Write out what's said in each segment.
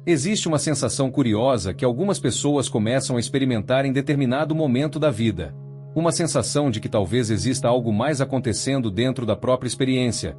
Existe uma sensação curiosa que algumas pessoas começam a experimentar em determinado momento da vida. Uma sensação de que talvez exista algo mais acontecendo dentro da própria experiência.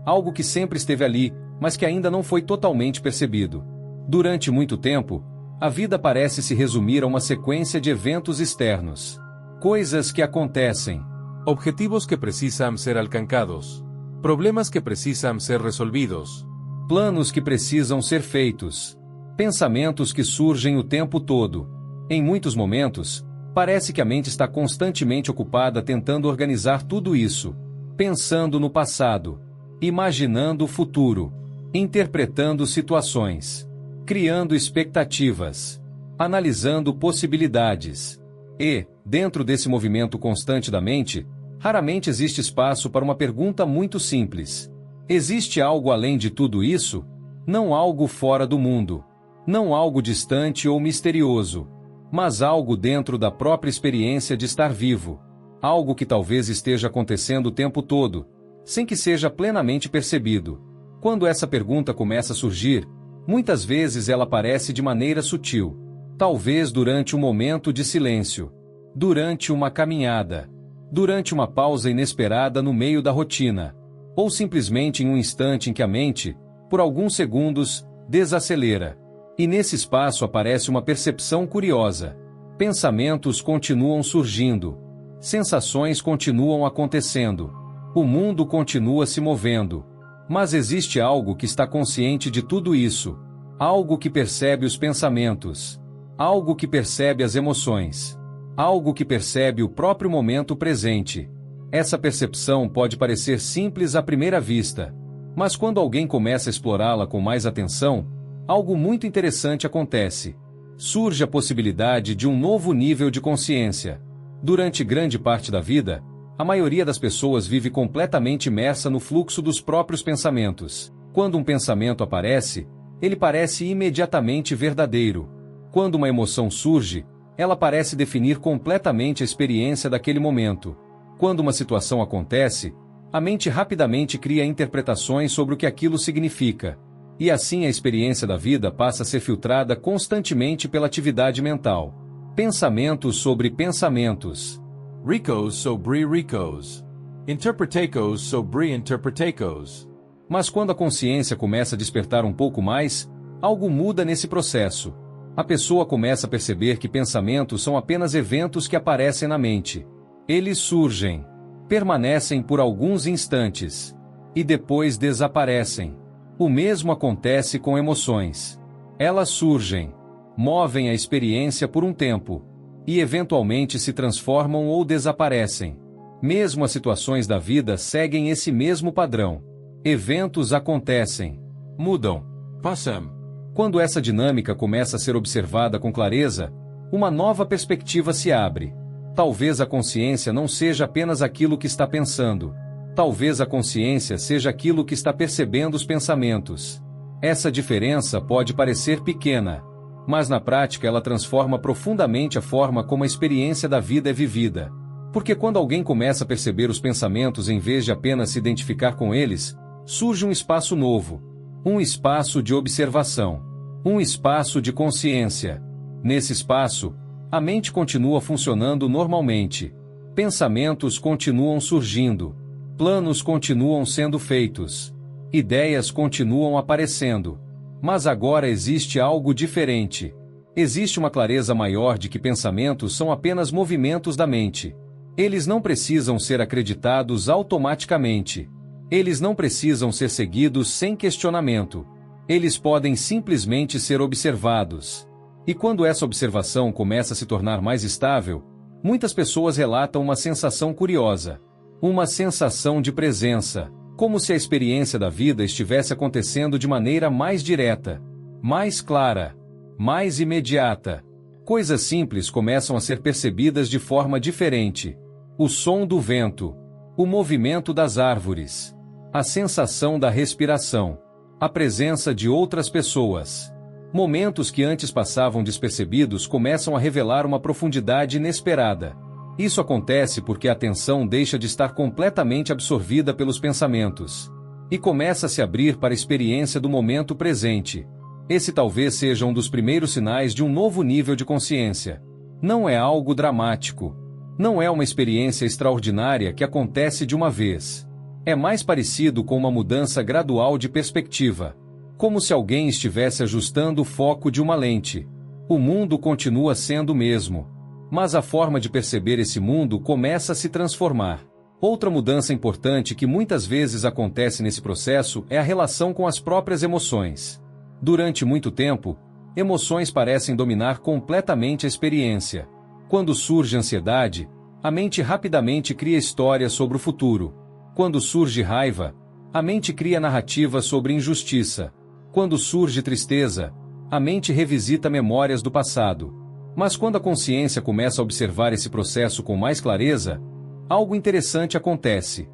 Algo que sempre esteve ali, mas que ainda não foi totalmente percebido. Durante muito tempo, a vida parece se resumir a uma sequência de eventos externos. Coisas que acontecem. Objetivos que precisam ser alcançados. Problemas que precisam ser resolvidos. Planos que precisam ser feitos. Pensamentos que surgem o tempo todo. Em muitos momentos, parece que a mente está constantemente ocupada tentando organizar tudo isso. Pensando no passado. Imaginando o futuro. Interpretando situações. Criando expectativas. Analisando possibilidades. E, dentro desse movimento constante da mente, raramente existe espaço para uma pergunta muito simples. Existe algo além de tudo isso? Não algo fora do mundo. Não algo distante ou misterioso. Mas algo dentro da própria experiência de estar vivo. Algo que talvez esteja acontecendo o tempo todo, sem que seja plenamente percebido. Quando essa pergunta começa a surgir, muitas vezes ela aparece de maneira sutil. Talvez durante um momento de silêncio. Durante uma caminhada. Durante uma pausa inesperada no meio da rotina. Ou simplesmente em um instante em que a mente, por alguns segundos, desacelera. E nesse espaço aparece uma percepção curiosa. Pensamentos continuam surgindo. Sensações continuam acontecendo. O mundo continua se movendo. Mas existe algo que está consciente de tudo isso. Algo que percebe os pensamentos. Algo que percebe as emoções. Algo que percebe o próprio momento presente. Essa percepção pode parecer simples à primeira vista. Mas quando alguém começa a explorá-la com mais atenção, algo muito interessante acontece. Surge a possibilidade de um novo nível de consciência. Durante grande parte da vida, a maioria das pessoas vive completamente imersa no fluxo dos próprios pensamentos. Quando um pensamento aparece, ele parece imediatamente verdadeiro. Quando uma emoção surge, ela parece definir completamente a experiência daquele momento. Quando uma situação acontece, a mente rapidamente cria interpretações sobre o que aquilo significa. E assim a experiência da vida passa a ser filtrada constantemente pela atividade mental. Pensamentos sobre pensamentos. Ricos sobre ricos. Interpretacos sobre interpretacos. Mas quando a consciência começa a despertar um pouco mais, algo muda nesse processo. A pessoa começa a perceber que pensamentos são apenas eventos que aparecem na mente. Eles surgem, permanecem por alguns instantes, e depois desaparecem. O mesmo acontece com emoções. Elas surgem, movem a experiência por um tempo, e eventualmente se transformam ou desaparecem. Mesmo as situações da vida seguem esse mesmo padrão. Eventos acontecem, mudam, Passam. Quando essa dinâmica começa a ser observada com clareza, uma nova perspectiva se abre. Talvez a consciência não seja apenas aquilo que está pensando. Talvez a consciência seja aquilo que está percebendo os pensamentos. Essa diferença pode parecer pequena, mas na prática ela transforma profundamente a forma como a experiência da vida é vivida. Porque quando alguém começa a perceber os pensamentos em vez de apenas se identificar com eles, surge um espaço novo. Um espaço de observação. Um espaço de consciência. Nesse espaço, a mente continua funcionando normalmente. Pensamentos continuam surgindo. Planos continuam sendo feitos. Ideias continuam aparecendo. Mas agora existe algo diferente. Existe uma clareza maior de que pensamentos são apenas movimentos da mente. Eles não precisam ser acreditados automaticamente. Eles não precisam ser seguidos sem questionamento. Eles podem simplesmente ser observados. E quando essa observação começa a se tornar mais estável, muitas pessoas relatam uma sensação curiosa. Uma sensação de presença, como se a experiência da vida estivesse acontecendo de maneira mais direta, mais clara, mais imediata. Coisas simples começam a ser percebidas de forma diferente. O som do vento, o movimento das árvores, a sensação da respiração, a presença de outras pessoas. Momentos que antes passavam despercebidos começam a revelar uma profundidade inesperada. Isso acontece porque a atenção deixa de estar completamente absorvida pelos pensamentos e começa a se abrir para a experiência do momento presente. Esse talvez seja um dos primeiros sinais de um novo nível de consciência. Não é algo dramático. Não é uma experiência extraordinária que acontece de uma vez. É mais parecido com uma mudança gradual de perspectiva. Como se alguém estivesse ajustando o foco de uma lente. O mundo continua sendo o mesmo. Mas a forma de perceber esse mundo começa a se transformar. Outra mudança importante que muitas vezes acontece nesse processo é a relação com as próprias emoções. Durante muito tempo, emoções parecem dominar completamente a experiência. Quando surge ansiedade, a mente rapidamente cria histórias sobre o futuro. Quando surge raiva, a mente cria narrativas sobre injustiça. Quando surge tristeza, a mente revisita memórias do passado. Mas quando a consciência começa a observar esse processo com mais clareza, algo interessante acontece.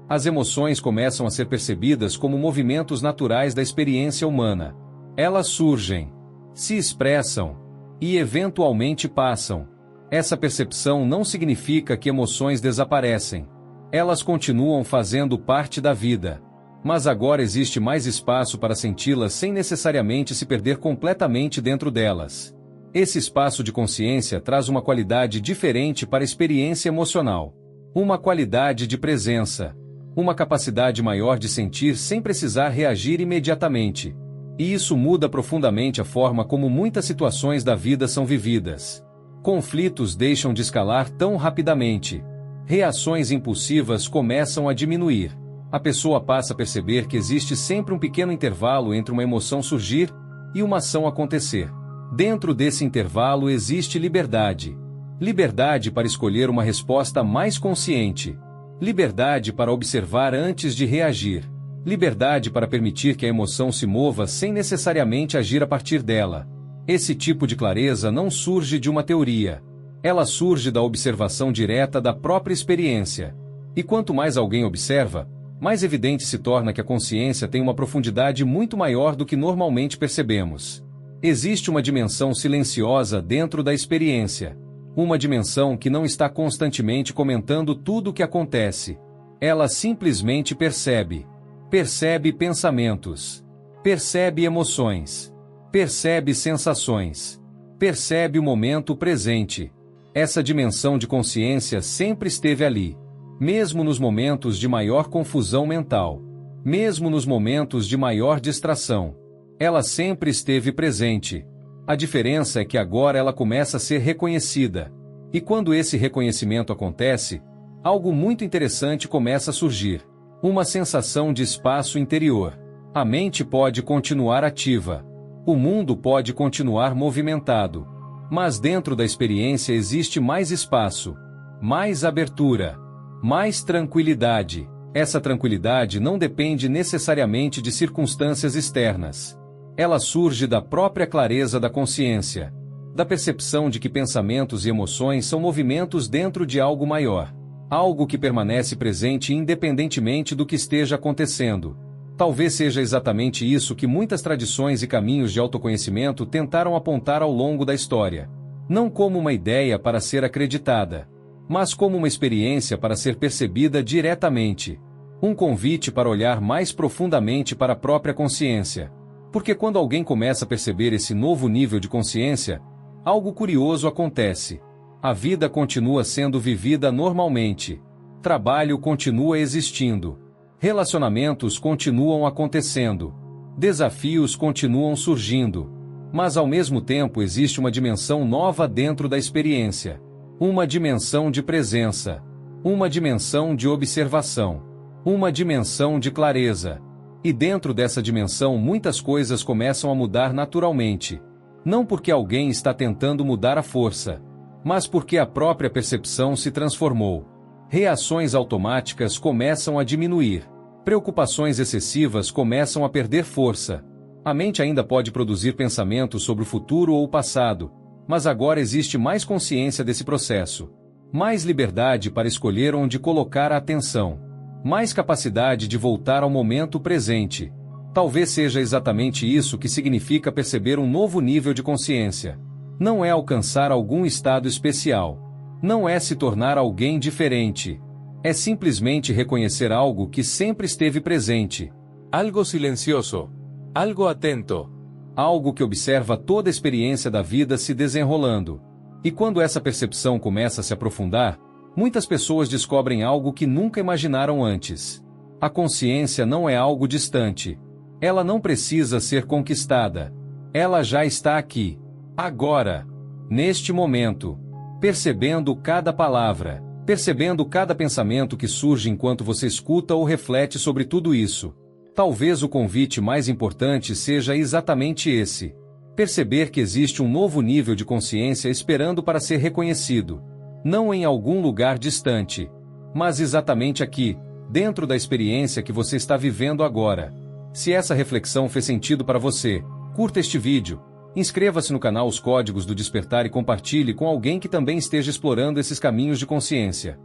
As emoções começam a ser percebidas como movimentos naturais da experiência humana. Elas surgem, se expressam e eventualmente passam. Essa percepção não significa que emoções desaparecem. Elas continuam fazendo parte da vida. Mas agora existe mais espaço para senti-las sem necessariamente se perder completamente dentro delas. Esse espaço de consciência traz uma qualidade diferente para a experiência emocional. Uma qualidade de presença. Uma capacidade maior de sentir sem precisar reagir imediatamente. E isso muda profundamente a forma como muitas situações da vida são vividas. Conflitos deixam de escalar tão rapidamente. Reações impulsivas começam a diminuir. A pessoa passa a perceber que existe sempre um pequeno intervalo entre uma emoção surgir e uma ação acontecer. Dentro desse intervalo existe liberdade. Liberdade para escolher uma resposta mais consciente. Liberdade para observar antes de reagir. Liberdade para permitir que a emoção se mova sem necessariamente agir a partir dela. Esse tipo de clareza não surge de uma teoria. Ela surge da observação direta da própria experiência. E quanto mais alguém observa, mais evidente se torna que a consciência tem uma profundidade muito maior do que normalmente percebemos. Existe uma dimensão silenciosa dentro da experiência. Uma dimensão que não está constantemente comentando tudo o que acontece. Ela simplesmente percebe. Percebe pensamentos. Percebe emoções. Percebe sensações. Percebe o momento presente. Essa dimensão de consciência sempre esteve ali. Mesmo nos momentos de maior confusão mental. Mesmo nos momentos de maior distração. Ela sempre esteve presente. A diferença é que agora ela começa a ser reconhecida. E quando esse reconhecimento acontece, algo muito interessante começa a surgir. Uma sensação de espaço interior. A mente pode continuar ativa. O mundo pode continuar movimentado. Mas dentro da experiência existe mais espaço, mais abertura, mais tranquilidade. Essa tranquilidade não depende necessariamente de circunstâncias externas. Ela surge da própria clareza da consciência, da percepção de que pensamentos e emoções são movimentos dentro de algo maior. Algo que permanece presente independentemente do que esteja acontecendo. Talvez seja exatamente isso que muitas tradições e caminhos de autoconhecimento tentaram apontar ao longo da história. Não como uma ideia para ser acreditada, mas como uma experiência para ser percebida diretamente. Um convite para olhar mais profundamente para a própria consciência. Porque quando alguém começa a perceber esse novo nível de consciência, algo curioso acontece. A vida continua sendo vivida normalmente. Trabalho continua existindo. Relacionamentos continuam acontecendo. Desafios continuam surgindo. Mas ao mesmo tempo existe uma dimensão nova dentro da experiência. Uma dimensão de presença. Uma dimensão de observação. Uma dimensão de clareza. E dentro dessa dimensão muitas coisas começam a mudar naturalmente. Não porque alguém está tentando mudar à força, mas porque a própria percepção se transformou. Reações automáticas começam a diminuir. Preocupações excessivas começam a perder força. A mente ainda pode produzir pensamentos sobre o futuro ou o passado, mas agora existe mais consciência desse processo. Mais liberdade para escolher onde colocar a atenção. Mais capacidade de voltar ao momento presente. Talvez seja exatamente isso que significa perceber um novo nível de consciência. Não é alcançar algum estado especial. Não é se tornar alguém diferente. É simplesmente reconhecer algo que sempre esteve presente. Algo silencioso. Algo atento. algo que observa toda a experiência da vida se desenrolando. E quando essa percepção começa a se aprofundar, muitas pessoas descobrem algo que nunca imaginaram antes. A consciência não é algo distante. Ela não precisa ser conquistada. Ela já está aqui. Agora. Neste momento. Percebendo cada palavra. Percebendo cada pensamento que surge enquanto você escuta ou reflete sobre tudo isso. Talvez o convite mais importante seja exatamente esse. Perceber que existe um novo nível de consciência esperando para ser reconhecido. Não em algum lugar distante, mas exatamente aqui, dentro da experiência que você está vivendo agora. Se essa reflexão fez sentido para você, curta este vídeo, inscreva-se no canal Os Códigos do Despertar e compartilhe com alguém que também esteja explorando esses caminhos de consciência.